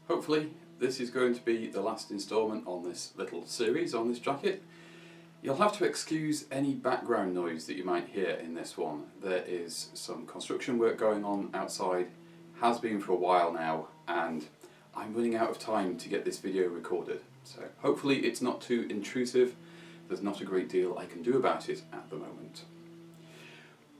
Hopefully this is going to be the last instalment on this little series on this jacket. You'll have to excuse any background noise that you might hear in this one. There is some construction work going on outside, has been for a while now, and I'm running out of time to get this video recorded. So hopefully it's not too intrusive. There's not a great deal I can do about it at the moment.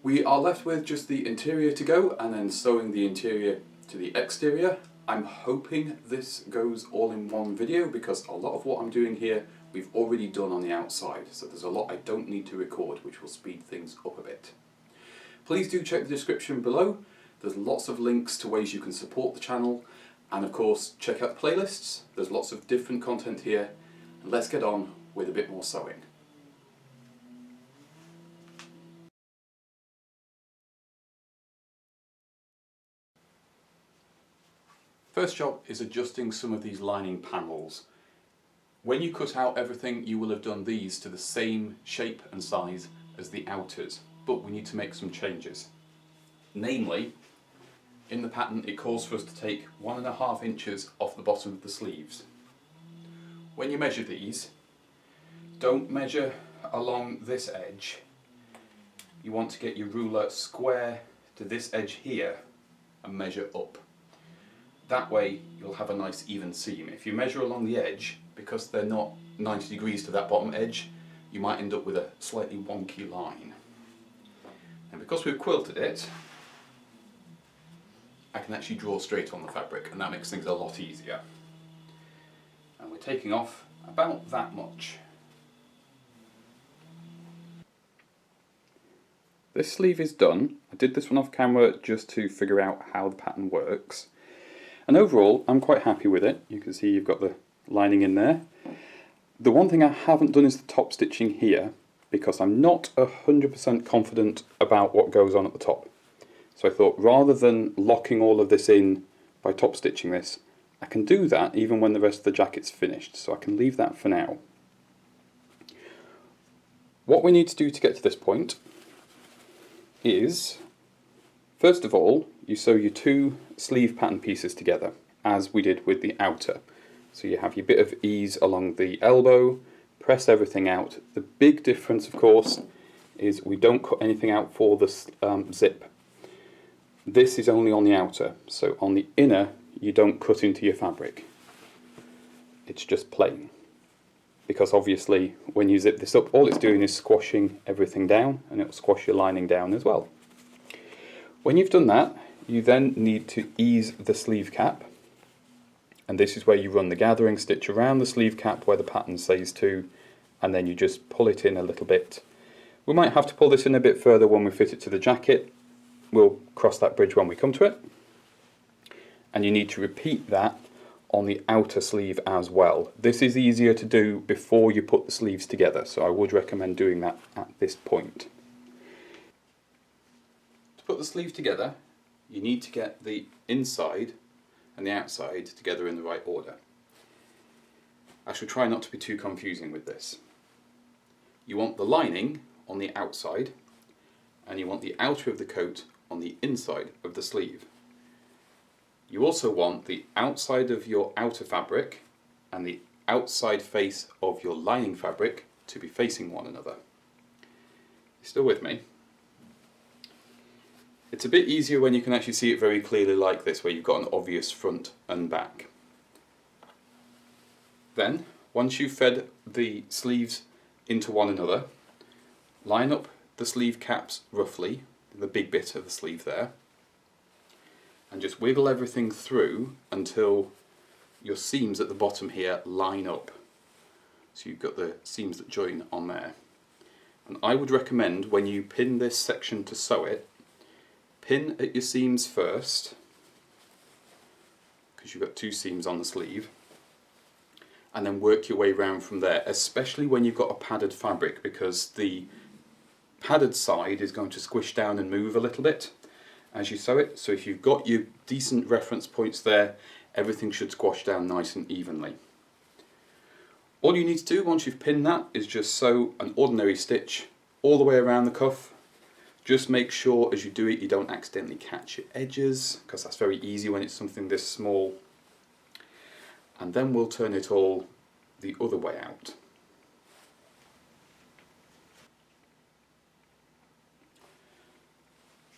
We are left with just the interior to go and then sewing the interior to the exterior. I'm hoping this goes all in one video because a lot of what I'm doing here we've already done on the outside, so there's a lot I don't need to record, which will speed things up a bit. Please do check the description below. There's lots of links to ways you can support the channel, and of course check out the playlists. There's lots of different content here, and let's get on with a bit more sewing. First job is adjusting some of these lining panels. When you cut out everything, you will have done these to the same shape and size as the outers, but we need to make some changes. Namely, in the pattern it calls for us to take 1.5 inches off the bottom of the sleeves. When you measure these, don't measure along this edge. You want to get your ruler square to this edge here and measure up. That way you'll have a nice even seam. If you measure along the edge, because they're not 90 degrees to that bottom edge, you might end up with a slightly wonky line. And because we've quilted it, I can actually draw straight on the fabric, and that makes things a lot easier. And we're taking off about that much. This sleeve is done. I did this one off camera just to figure out how the pattern works. And overall, I'm quite happy with it. You can see you've got the lining in there. The one thing I haven't done is the top stitching here, because I'm not 100% confident about what goes on at the top. So I thought rather than locking all of this in by top stitching this, I can do that even when the rest of the jacket's finished, so I can leave that for now. What we need to do to get to this point is, first of all, you sew your two sleeve pattern pieces together, as we did with the outer. So you have your bit of ease along the elbow, press everything out. The big difference, of course, is we don't cut anything out for the zip. This is only on the outer, so on the inner you don't cut into your fabric. It's just plain. Because obviously when you zip this up, all it's doing is squashing everything down, and it'll squash your lining down as well. When you've done that, you then need to ease the sleeve cap, and this is where you run the gathering stitch around the sleeve cap where the pattern says to, and then you just pull it in a little bit. We might have to pull this in a bit further when we fit it to the jacket. We'll cross that bridge when we come to it. And you need to repeat that on the outer sleeve as well. This is easier to do before you put the sleeves together, so I would recommend doing that at this point. To put the sleeve together, you need to get the inside and the outside together in the right order. I shall try not to be too confusing with this. You want the lining on the outside, and you want the outer of the coat on the inside of the sleeve. You also want the outside of your outer fabric and the outside face of your lining fabric to be facing one another. You still with me? It's a bit easier when you can actually see it very clearly like this, where you've got an obvious front and back. Then, once you've fed the sleeves into one another, line up the sleeve caps roughly, the big bit of the sleeve there, and just wiggle everything through until your seams at the bottom here line up. So you've got the seams that join on there. And I would recommend when you pin this section to sew it, pin at your seams first, because you've got two seams on the sleeve, and then work your way round from there, especially when you've got a padded fabric, because the padded side is going to squish down and move a little bit as you sew it. So if you've got your decent reference points there, everything should squash down nice and evenly. All you need to do once you've pinned that is just sew an ordinary stitch all the way around the cuff. Just make sure as you do it you don't accidentally catch your edges, because that's very easy when it's something this small. and then we'll turn it all the other way out.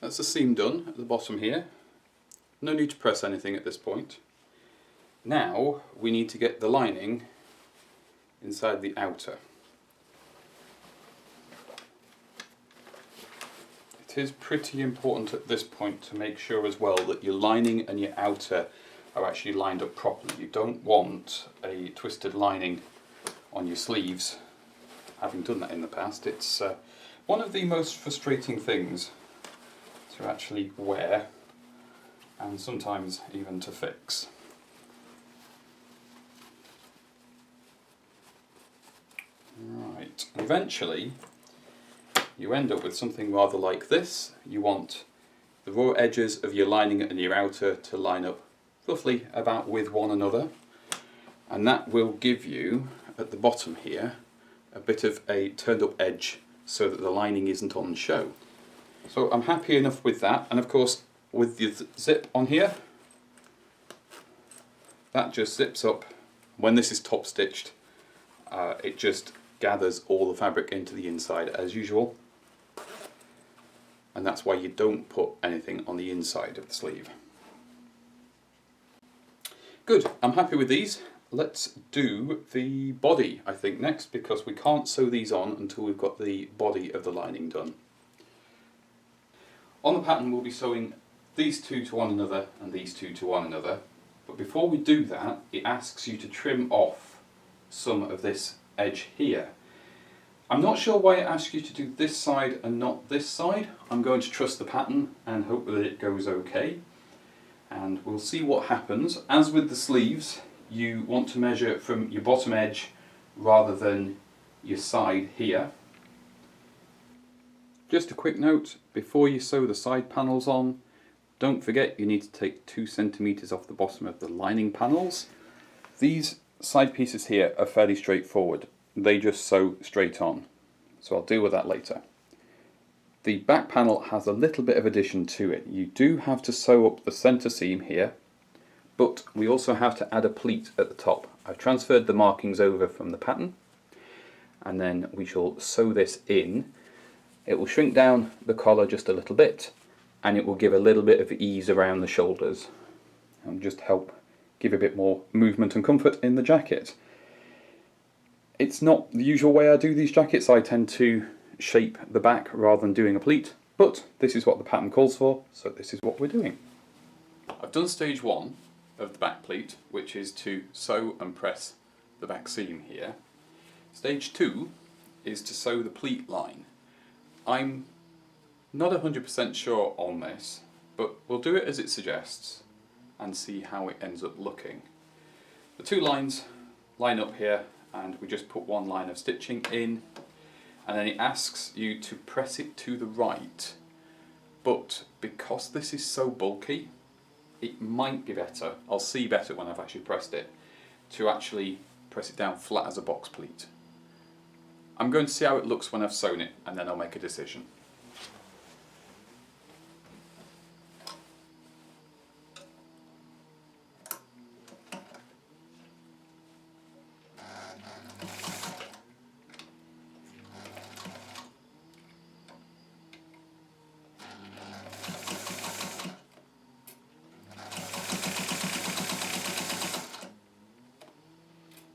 That's the seam done at the bottom here. No need to press anything at this point. Now we need to get the lining inside the outer. It is pretty important at this point to make sure as well that your lining and your outer are actually lined up properly. You don't want a twisted lining on your sleeves. Having done that in the past, it's one of the most frustrating things to actually wear and sometimes even to fix. Right, and eventually you end up with something rather like this. You want the raw edges of your lining and your outer to line up roughly about with one another, and that will give you at the bottom here a bit of a turned up edge so that the lining isn't on show. So I'm happy enough with that, and of course with the zip on here, that just zips up. When this is top stitched, it just gathers all the fabric into the inside as usual, and that's why you don't put anything on the inside of the sleeve. Good, I'm happy with these. Let's do the body, I think, next, because we can't sew these on until we've got the body of the lining done. On the pattern we'll be sewing these two to one another and these two to one another, but before we do that it asks you to trim off some of this edge here. I'm not sure why it asks you to do this side and not this side. I'm going to trust the pattern and hope that it goes okay, and we'll see what happens. As with the sleeves, you want to measure from your bottom edge rather than your side here. Just a quick note, before you sew the side panels on, don't forget you need to take 2 centimeters off the bottom of the lining panels. These side pieces here are fairly straightforward. They just sew straight on, so I'll deal with that later. The back panel has a little bit of addition to it. You do have to sew up the center seam here, but we also have to add a pleat at the top. I've transferred the markings over from the pattern, and then we shall sew this in. It will shrink down the collar just a little bit, and it will give a little bit of ease around the shoulders and just help give a bit more movement and comfort in the jacket. It's not the usual way I do these jackets. I tend to shape the back rather than doing a pleat, but this is what the pattern calls for, so this is what we're doing. I've done stage 1 of the back pleat, which is to sew and press the back seam here. Stage 2 is to sew the pleat line. I'm not 100% sure on this, but we'll do it as it suggests and see how it ends up looking. The 2 lines line up here, and we just put 1 line of stitching in, and then it asks you to press it to the right, but because this is so bulky, it might be better, I'll see better when I've actually pressed it, to actually press it down flat as a box pleat. I'm going to see how it looks when I've sewn it, and then I'll make a decision.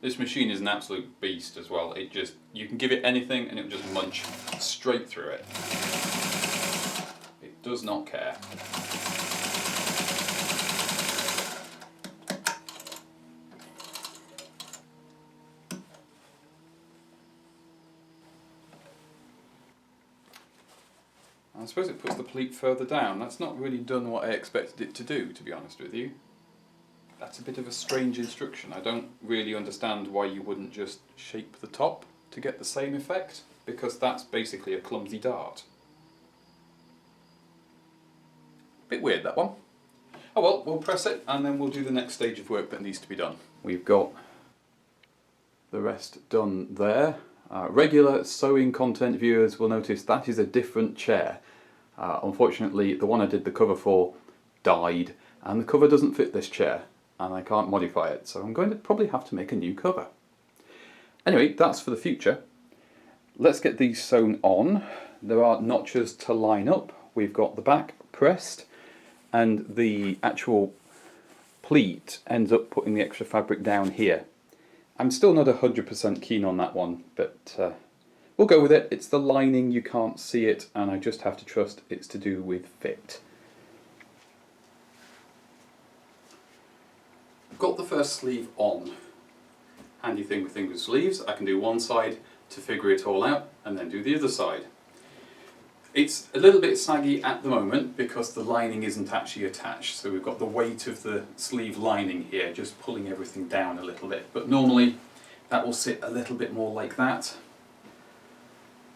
This machine is an absolute beast as well. You can give it anything and it will just munch straight through it. It does not care. I suppose it puts the pleat further down. That's not really done what I expected it to do, to be honest with you. That's a bit of a strange instruction. I don't really understand why you wouldn't just shape the top to get the same effect, because that's basically a clumsy dart. Bit weird, that one. Oh well, we'll press it and then we'll do the next stage of work that needs to be done. We've got the rest done there. Regular sewing content viewers will notice that is a different chair. Unfortunately, the one I did the cover for died, and the cover doesn't fit this chair. and I can't modify it, so I'm going to probably have to make a new cover. Anyway, that's for the future. Let's get these sewn on. There are notches to line up. We've got the back pressed, and the actual pleat ends up putting the extra fabric down here. I'm still not 100% keen on that one, but we'll go with it. It's the lining, you can't see it, and I just have to trust it's to do with fit. I've got the first sleeve on. Handy thing with sleeves, I can do one side to figure it all out and then do the other side. It's a little bit saggy at the moment because the lining isn't actually attached, so we've got the weight of the sleeve lining here just pulling everything down a little bit, but normally that will sit a little bit more like that.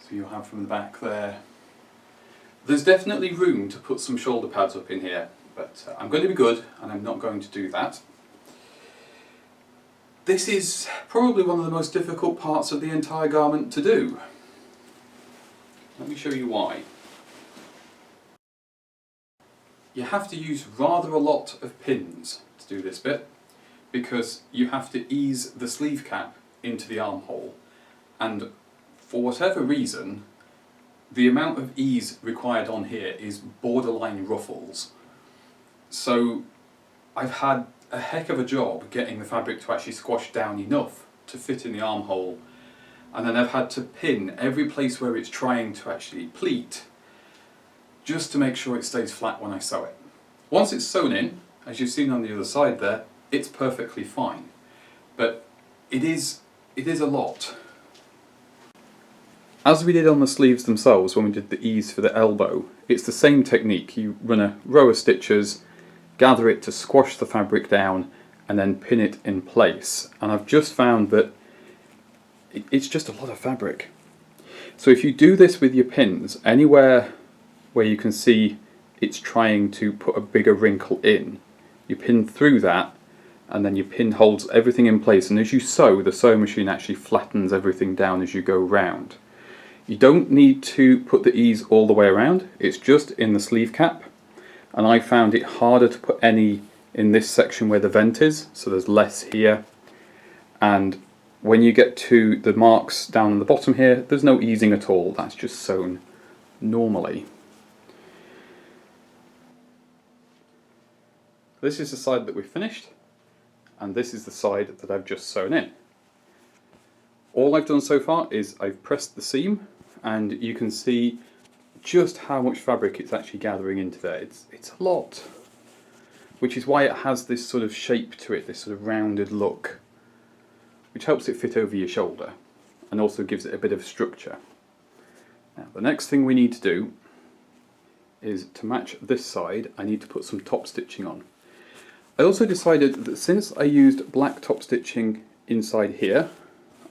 So you'll have from the back there. There's definitely room to put some shoulder pads up in here, but I'm going to be good and I'm not going to do that. This is probably one of the most difficult parts of the entire garment to do. Let me show you why. You have to use rather a lot of pins to do this bit, because you have to ease the sleeve cap into the armhole, and for whatever reason the amount of ease required on here is borderline ruffles. So I've had a heck of a job getting the fabric to actually squash down enough to fit in the armhole, and then I've had to pin every place where it's trying to actually pleat just to make sure it stays flat when I sew it. Once it's sewn in, as you've seen on the other side there, it's perfectly fine, but it is a lot. As we did on the sleeves themselves when we did the ease for the elbow, it's the same technique. You run a row of stitches, gather it to squash the fabric down, and then pin it in place. And I've just found that it's just a lot of fabric. So if you do this with your pins, anywhere where you can see it's trying to put a bigger wrinkle in, you pin through that, and then your pin holds everything in place, and as you sew, the sewing machine actually flattens everything down as you go round. You don't need to put the ease all the way around, it's just in the sleeve cap, and I found it harder to put any in this section where the vent is, so there's less here, and when you get to the marks down on the bottom here, there's no easing at all, that's just sewn normally. This is the side that we've finished, and this is the side that I've just sewn in. All I've done so far is I've pressed the seam, and you can see just how much fabric it's actually gathering into there. It's a lot, which is why it has this sort of shape to it, this sort of rounded look, which helps it fit over your shoulder and also gives it a bit of structure. Now the next thing we need to do is to match this side, I need to put some top stitching on. I also decided that since I used black top stitching inside here,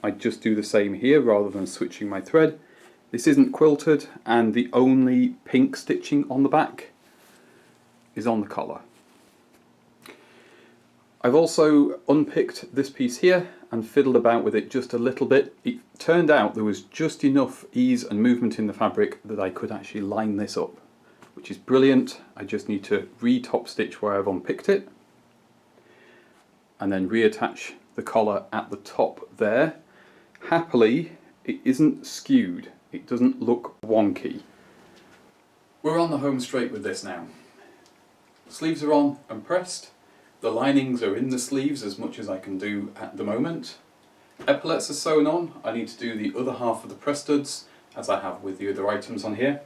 I'd just do the same here rather than switching my thread. This isn't quilted, and the only pink stitching on the back is on the collar. I've also unpicked this piece here and fiddled about with it just a little bit. It turned out there was just enough ease and movement in the fabric that I could actually line this up, which is brilliant. I just need to re-top stitch where I've unpicked it, and then reattach the collar at the top there. Happily, it isn't skewed. It doesn't look wonky. We're on the home straight with this now. Sleeves are on and pressed. The linings are in the sleeves as much as I can do at the moment. Epaulets are sewn on. I need to do the other half of the press studs as I have with the other items on here.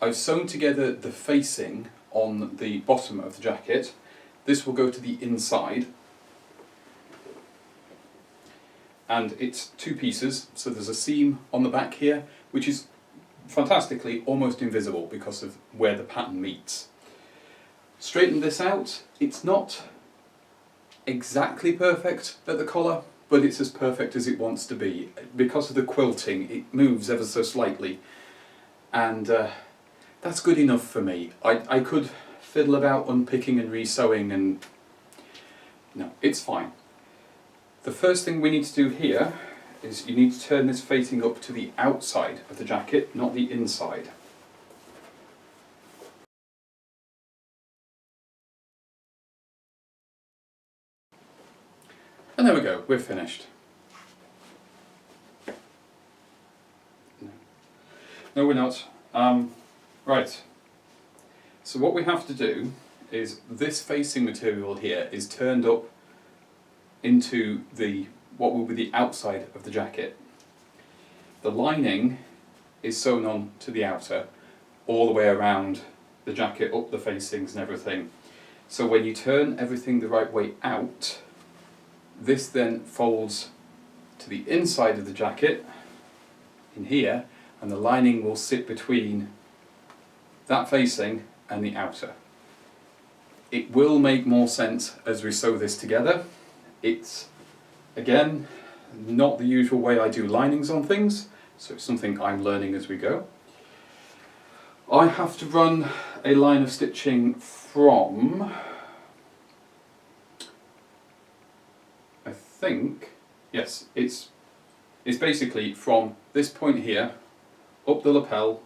I've sewn together the facing on the bottom of the jacket. This will go to the inside. And it's two pieces, so there's a seam on the back here, which is fantastically almost invisible because of where the pattern meets. Straighten this out. It's not exactly perfect at the collar, but it's as perfect as it wants to be. Because of the quilting, it moves ever so slightly, and that's good enough for me. I could fiddle about unpicking and re-sewing, and no, it's fine. The first thing we need to do here is you need to turn this facing up to the outside of the jacket, not the inside. And there we go, we're finished. No, we're not. Right. So what we have to do is this facing material here is turned up into what will be the outside of the jacket. The lining is sewn on to the outer, all the way around the jacket, up the facings and everything. So when you turn everything the right way out, this then folds to the inside of the jacket, in here, and the lining will sit between that facing and the outer. It will make more sense as we sew this together. It's, again, not the usual way I do linings on things, so it's something I'm learning as we go. I have to run a line of stitching from, I think, yes, it's basically from this point here, up the lapel,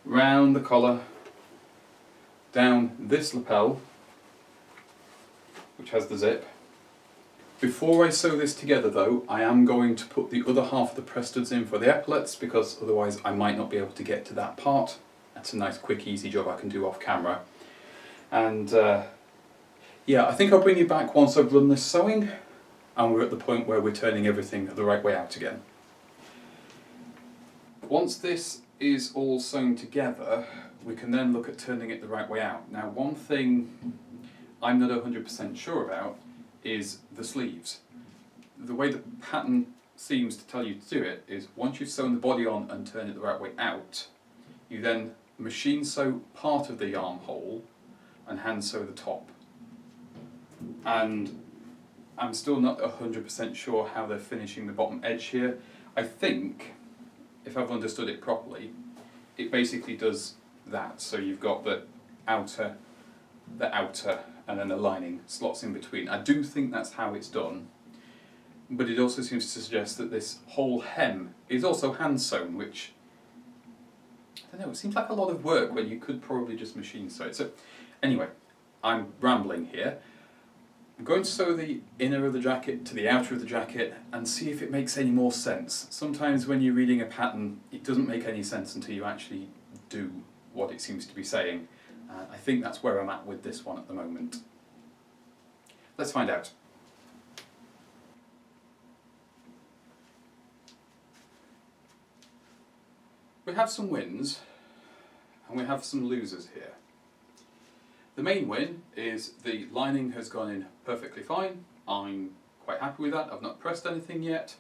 round the collar, down this lapel, which has the zip. Before I sew this together though, I am going to put the other half of the press studs in for the epaulets, because otherwise I might not be able to get to that part. That's a nice quick easy job I can do off camera. And yeah, I think I'll bring you back once I've run this sewing and we're at the point where we're turning everything the right way out again. Once this is all sewn together, we can then look at turning it the right way out. Now, one thing I'm not 100% sure about is the sleeves. The way the pattern seems to tell you to do it is once you've sewn the body on and turn it the right way out, you then machine sew part of the armhole and hand sew the top. And I'm still not 100% sure how they're finishing the bottom edge here. I think, if I've understood it properly, it basically does that. So you've got the outer, and then the lining slots in between. I do think that's how it's done, but it also seems to suggest that this whole hem is also hand sewn, which, I don't know, it seems like a lot of work when you could probably just machine sew it. So anyway, I'm rambling here. I'm going to sew the inner of the jacket to the outer of the jacket and see if it makes any more sense. Sometimes when you're reading a pattern, it doesn't make any sense until you actually do what it seems to be saying. I think that's where I'm at with this one at the moment. Let's find out. We have some wins and we have some losers here. The main win is the lining has gone in perfectly fine. I'm quite happy with that. I've not pressed anything yet,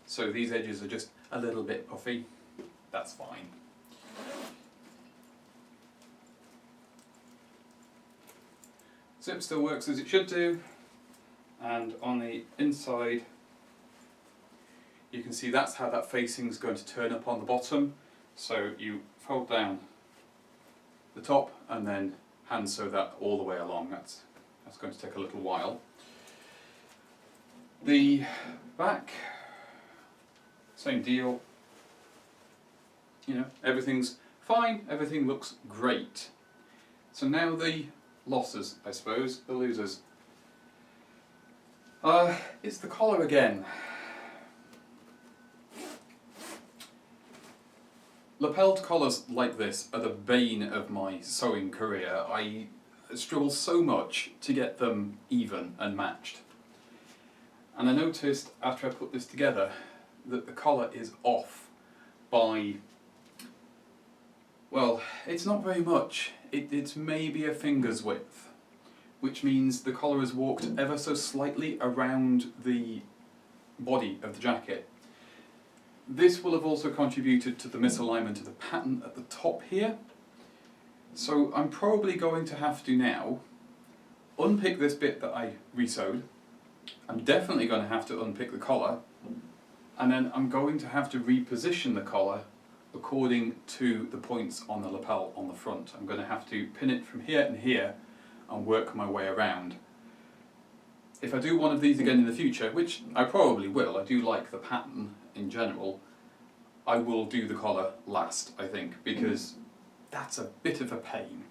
so these edges are just a little bit puffy. That's fine. Zip still works as it should do, and on the inside you can see that's how that facing is going to turn up on the bottom. So you fold down the top and then hand sew that all the way along. That's going to take a little while. The back, same deal. You know, everything's fine, everything looks great. So now the losses, I suppose, the losers. It's the collar again. Lapelled collars like this are the bane of my sewing career. I struggle so much to get them even and matched. And I noticed after I put this together that the collar is off by, well, it's not very much. It's maybe a finger's width, which means the collar has walked ever so slightly around the body of the jacket. This will have also contributed to the misalignment of the pattern at the top here. So I'm probably going to have to now unpick this bit that I resewed. I'm definitely going to have to unpick the collar, and then I'm going to have to reposition the collar according to the points on the lapel on the front. I'm going to have to pin it from here and here and work my way around. If I do one of these again in the future, which I probably will, I do like the pattern in general, I will do the collar last, I think, because that's a bit of a pain.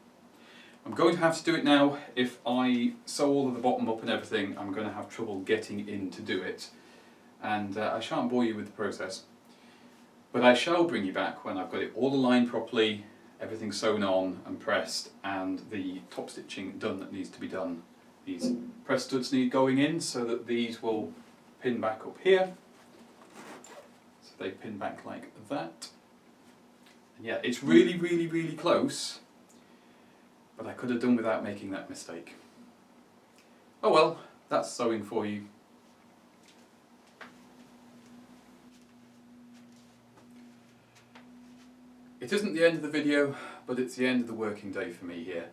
I'm going to have to do it now. If I sew all of the bottom up and everything, I'm going to have trouble getting in to do it. And I shan't bore you with the process. But I shall bring you back when I've got it all aligned properly, everything sewn on and pressed, and the top stitching done that needs to be done. These press studs need going in so that these will pin back up here. So they pin back like that. And yeah, it's really, really, really close, but I could have done without making that mistake. Oh well, that's sewing for you. It isn't the end of the video, but it's the end of the working day for me here.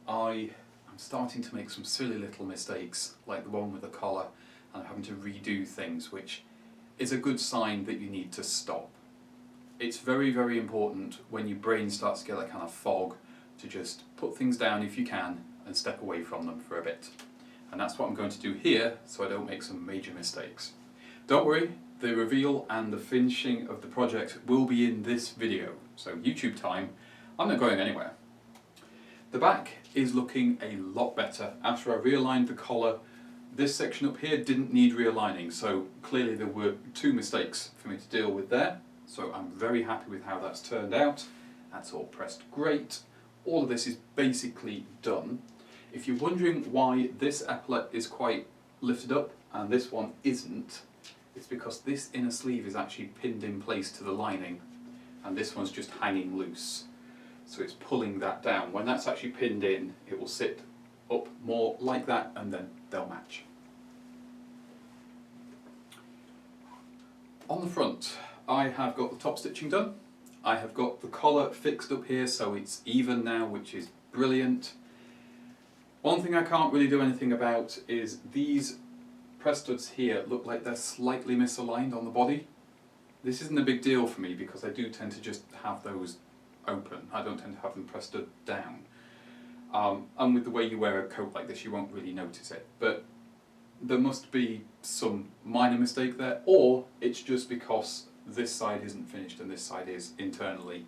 I am starting to make some silly little mistakes, like the one with the collar, and I'm having to redo things, which is a good sign that you need to stop. It's very, very important when your brain starts to get that kind of fog to just put things down if you can and step away from them for a bit. And that's what I'm going to do here, so I don't make some major mistakes. Don't worry, the reveal and the finishing of the project will be in this video, so YouTube time. I'm not going anywhere. The back is looking a lot better. After I realigned the collar, this section up here didn't need realigning, so clearly there were two mistakes for me to deal with there. So I'm very happy with how that's turned out. That's all pressed great. All of this is basically done. If you're wondering why this epaulette is quite lifted up and this one isn't, it's because this inner sleeve is actually pinned in place to the lining and this one's just hanging loose. So it's pulling that down. When that's actually pinned in, it will sit up more like that and then they'll match. On the front, I have got the top stitching done. I have got the collar fixed up here so it's even now, which is brilliant. One thing I can't really do anything about is these press studs here look like they're slightly misaligned on the body. This isn't a big deal for me because I do tend to just have those open. I don't tend to have them press stud down. And with the way you wear a coat like this, you won't really notice it. But there must be some minor mistake there, or it's just because this side isn't finished and this side is internally,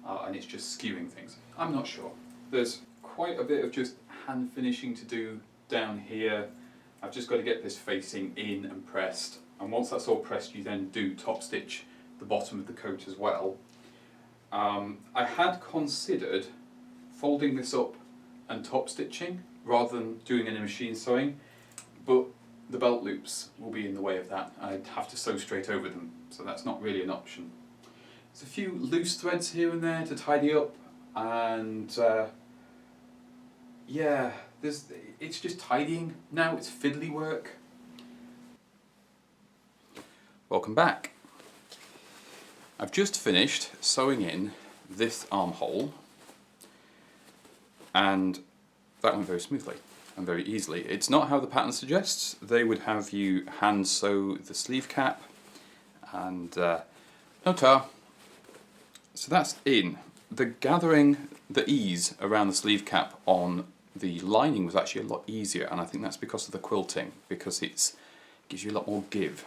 and it's just skewing things. I'm not sure. There's quite a bit of just hand finishing to do down here. I've just got to get this facing in and pressed, and once that's all pressed you then do top stitch the bottom of the coat as well. I had considered folding this up and top stitching rather than doing any machine sewing, but the belt loops will be in the way of that. I'd have to sew straight over them, so that's not really an option. There's a few loose threads here and there to tidy up, and yeah, it's just tidying now, it's fiddly work. Welcome back. I've just finished sewing in this armhole, and that went very smoothly and very easily. It's not how the pattern suggests. They would have you hand sew the sleeve cap and no tar. So that's in. The gathering, the ease around the sleeve cap on the lining was actually a lot easier, and I think that's because of the quilting, because it gives you a lot more give.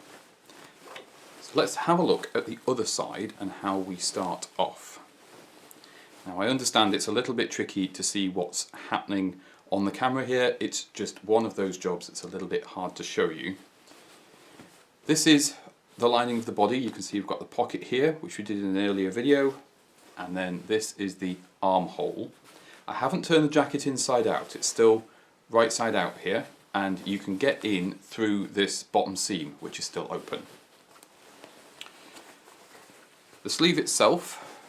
So let's have a look at the other side and how we start off. Now I understand it's a little bit tricky to see what's happening on the camera here. It's just one of those jobs that's a little bit hard to show you. This is the lining of the body. You can see we've got the pocket here, which we did in an earlier video, and then this is the armhole. I haven't turned the jacket inside out, it's still right side out here, and you can get in through this bottom seam, which is still open. The sleeve itself,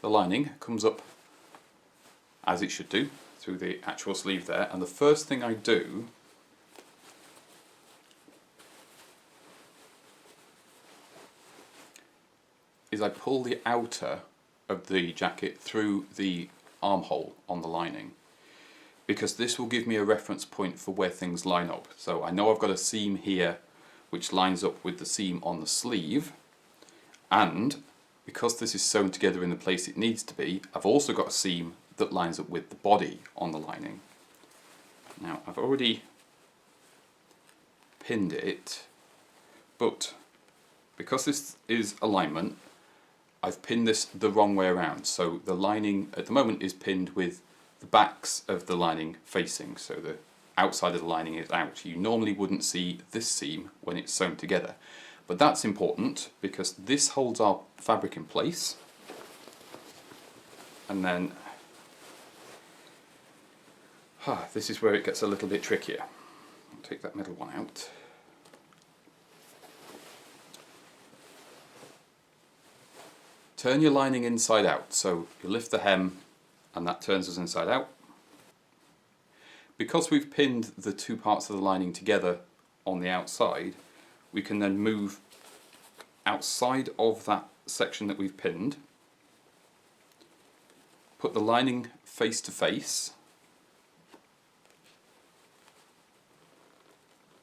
the lining, comes up as it should do through the actual sleeve there, and the first thing I do is I pull the outer of the jacket through the armhole on the lining, because this will give me a reference point for where things line up. So I know I've got a seam here which lines up with the seam on the sleeve, and because this is sewn together in the place it needs to be, I've also got a seam that lines up with the body on the lining. Now I've already pinned it, but because this is alignment, I've pinned this the wrong way around. So the lining at the moment is pinned with the backs of the lining facing, so the outside of the lining is out. You normally wouldn't see this seam when it's sewn together, but that's important because this holds our fabric in place, and then this is where it gets a little bit trickier. I'll take that middle one out. Turn your lining inside out, so you lift the hem and that turns us inside out. Because we've pinned the two parts of the lining together on the outside, we can then move outside of that section that we've pinned, put the lining face to face,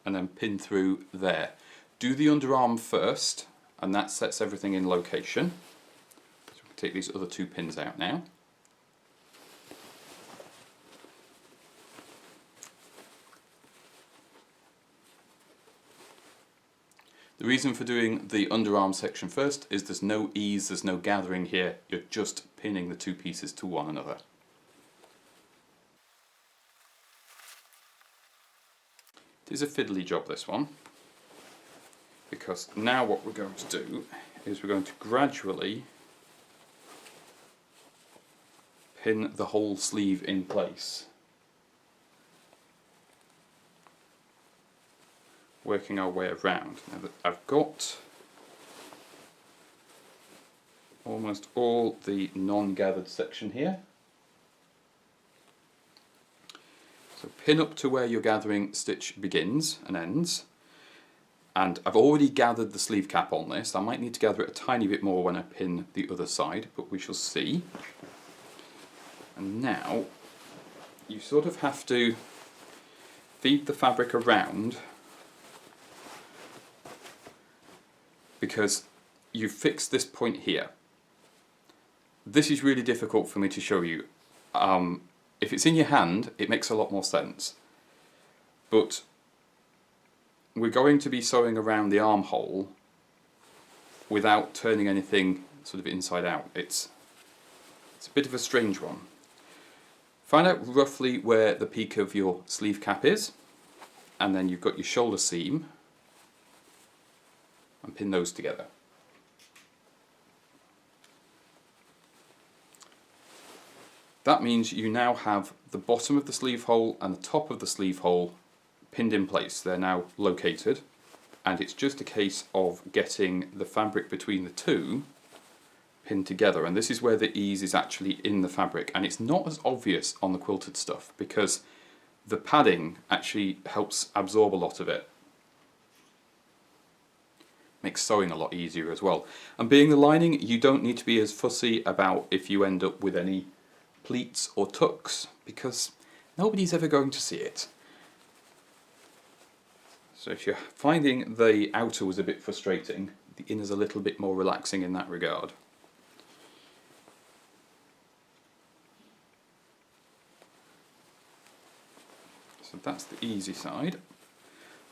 and then pin through there. Do the underarm first, and that sets everything in location. So we can take these other two pins out now. The reason for doing the underarm section first is there's no ease, there's no gathering here, you're just pinning the two pieces to one another. It is a fiddly job, this one, because now what we're going to do is we're going to gradually pin the whole sleeve in place, working our way around. Now that I've got almost all the non-gathered section here, so pin up to where your gathering stitch begins and ends, and I've already gathered the sleeve cap on this. I might need to gather it a tiny bit more when I pin the other side, but we shall see. And now you sort of have to feed the fabric around, because you've fixed this point here. This is really difficult for me to show you. If it's in your hand, it makes a lot more sense. But we're going to be sewing around the armhole without turning anything sort of inside out. It's a bit of a strange one. Find out roughly where the peak of your sleeve cap is, and then you've got your shoulder seam, and pin those together. That means you now have the bottom of the sleeve hole and the top of the sleeve hole pinned in place. They're now located, and it's just a case of getting the fabric between the two pinned together, and this is where the ease is actually in the fabric, and it's not as obvious on the quilted stuff because the padding actually helps absorb a lot of it. Makes sewing a lot easier as well. And being the lining, you don't need to be as fussy about if you end up with any pleats or tucks, because nobody's ever going to see it. So if you're finding the outer was a bit frustrating, the inner's a little bit more relaxing in that regard. So that's the easy side.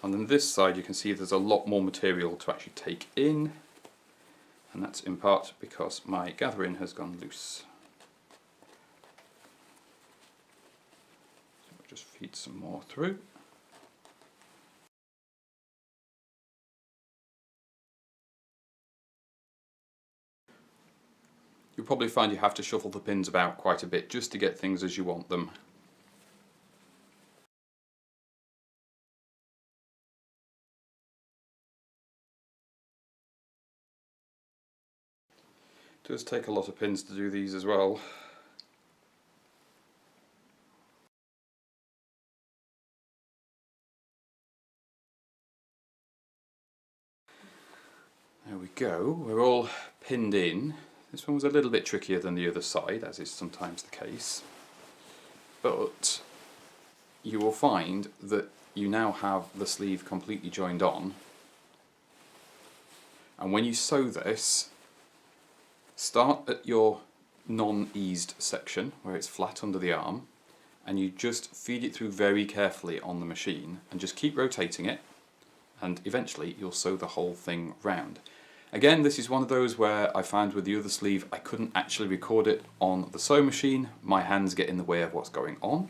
And then this side you can see there's a lot more material to actually take in, and that's in part because my gathering has gone loose. So I'll just feed some more through. You'll probably find you have to shuffle the pins about quite a bit just to get things as you want them. It does take a lot of pins to do these as well. There we go, we're all pinned in. This one was a little bit trickier than the other side, as is sometimes the case. But you will find that you now have the sleeve completely joined on. And when you sew this, start at your non-eased section where it's flat under the arm, and you just feed it through very carefully on the machine and just keep rotating it, and eventually you'll sew the whole thing round. Again, this is one of those where I found with the other sleeve I couldn't actually record it on the sewing machine. My hands get in the way of what's going on.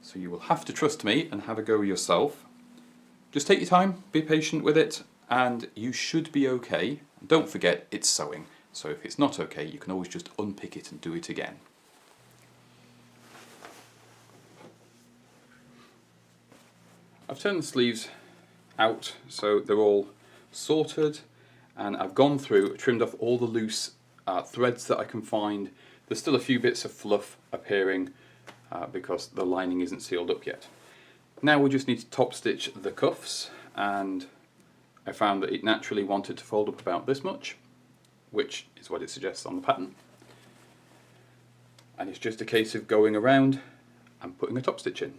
So you will have to trust me and have a go yourself. Just take your time, be patient with it, and you should be okay. Don't forget, it's sewing, so if it's not okay, you can always just unpick it and do it again. I've turned the sleeves out so they're all sorted, and I've gone through, trimmed off all the loose threads that I can find. There's still a few bits of fluff appearing because the lining isn't sealed up yet. Now we just need to top stitch the cuffs, and I found that it naturally wanted to fold up about this much, which is what it suggests on the pattern. And it's just a case of going around and putting a top stitch in.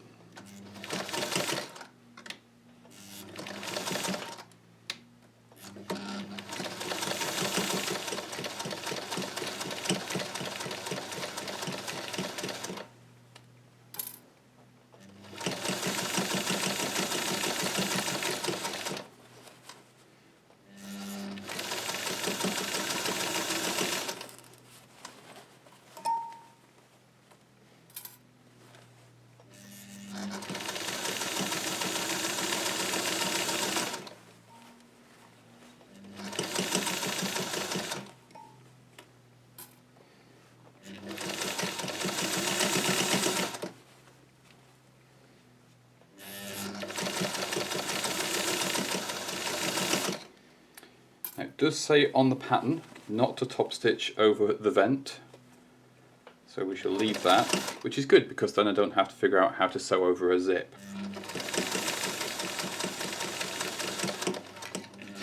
It does say on the pattern not to top stitch over the vent, so we shall leave that, which is good because then I don't have to figure out how to sew over a zip.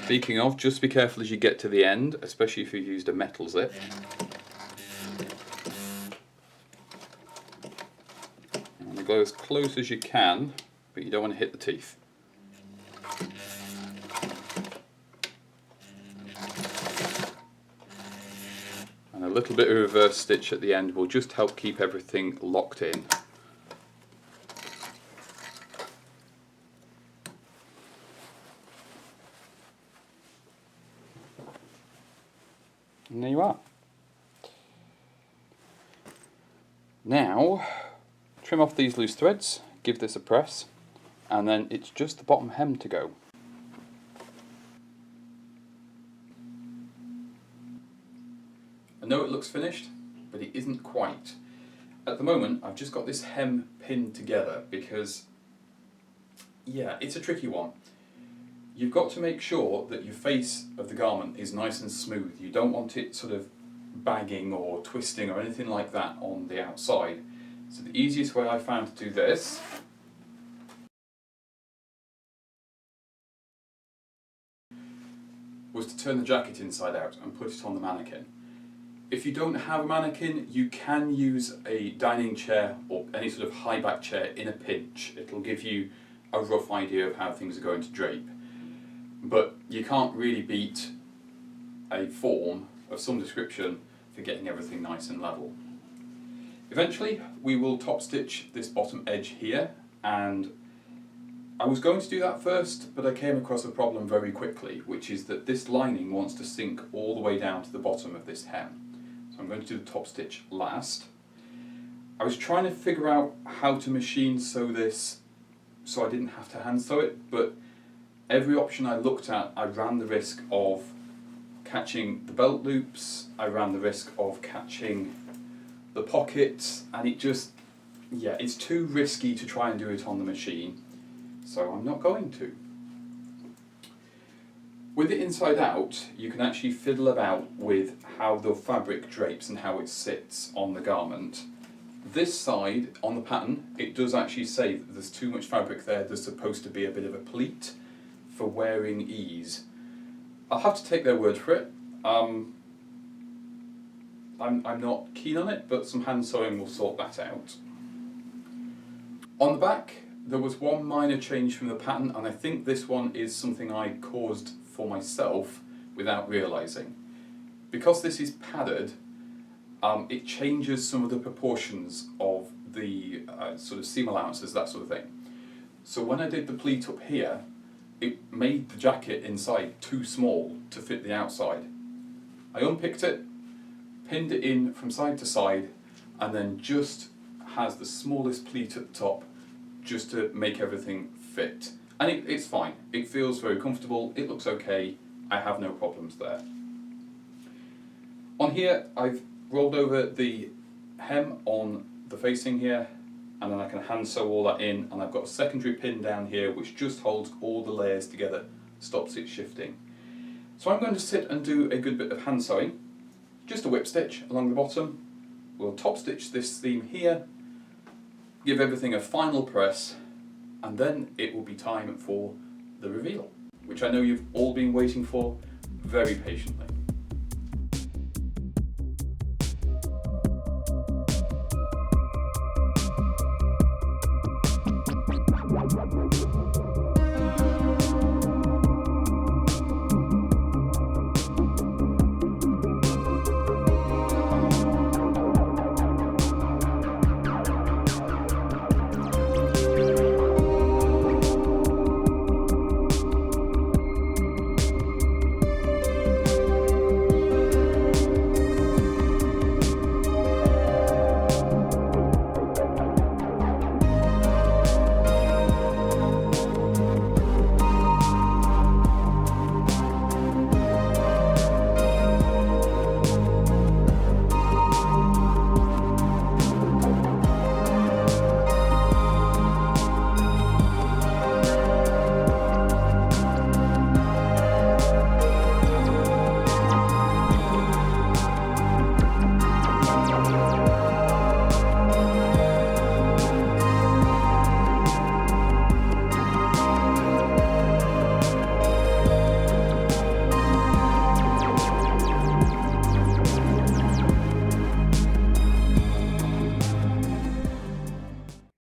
Speaking of, just be careful as you get to the end, especially if you've used a metal zip. And go as close as you can, but you don't want to hit the teeth. And a little bit of reverse stitch at the end will just help keep everything locked in. And there you are. Now, trim off these loose threads, give this a press, and then it's just the bottom hem to go. I know it looks finished, but it isn't quite. At the moment, I've just got this hem pinned together because, yeah, it's a tricky one. You've got to make sure that your face of the garment is nice and smooth. You don't want it sort of bagging or twisting or anything like that on the outside. So the easiest way I found to do this was to turn the jacket inside out and put it on the mannequin. If you don't have a mannequin, you can use a dining chair or any sort of high back chair in a pinch. It'll give you a rough idea of how things are going to drape. But you can't really beat a form of some description for getting everything nice and level. Eventually we will top stitch this bottom edge here, and I was going to do that first, but I came across a problem very quickly, which is that this lining wants to sink all the way down to the bottom of this hem. So I'm going to do the top stitch last. I was trying to figure out how to machine sew this so I didn't have to hand sew it, but every option I looked at, I ran the risk of catching the belt loops, I ran the risk of catching the pockets, and it just, yeah, it's too risky to try and do it on the machine, so I'm not going to. With it inside out, you can actually fiddle about with how the fabric drapes and how it sits on the garment. This side, on the pattern, it does actually say that there's too much fabric there, there's supposed to be a bit of a pleat for wearing ease. I'll have to take their word for it. I'm not keen on it, but some hand sewing will sort that out. On the back, there was one minor change from the pattern, and I think this one is something I caused for myself without realising. Because this is padded, it changes some of the proportions of the sort of seam allowances, that sort of thing. So when I did the pleat up here, it made the jacket inside too small to fit the outside. I unpicked it, pinned it in from side to side, and then just has the smallest pleat at the top just to make everything fit. And it's fine. It feels very comfortable, it looks okay, I have no problems there. On here I've rolled over the hem on the facing here, and then I can hand sew all that in, and I've got a secondary pin down here which just holds all the layers together, stops it shifting. So I'm going to sit and do a good bit of hand sewing, just a whip stitch along the bottom. We'll top stitch this seam here, give everything a final press, and then it will be time for the reveal, which I know you've all been waiting for very patiently.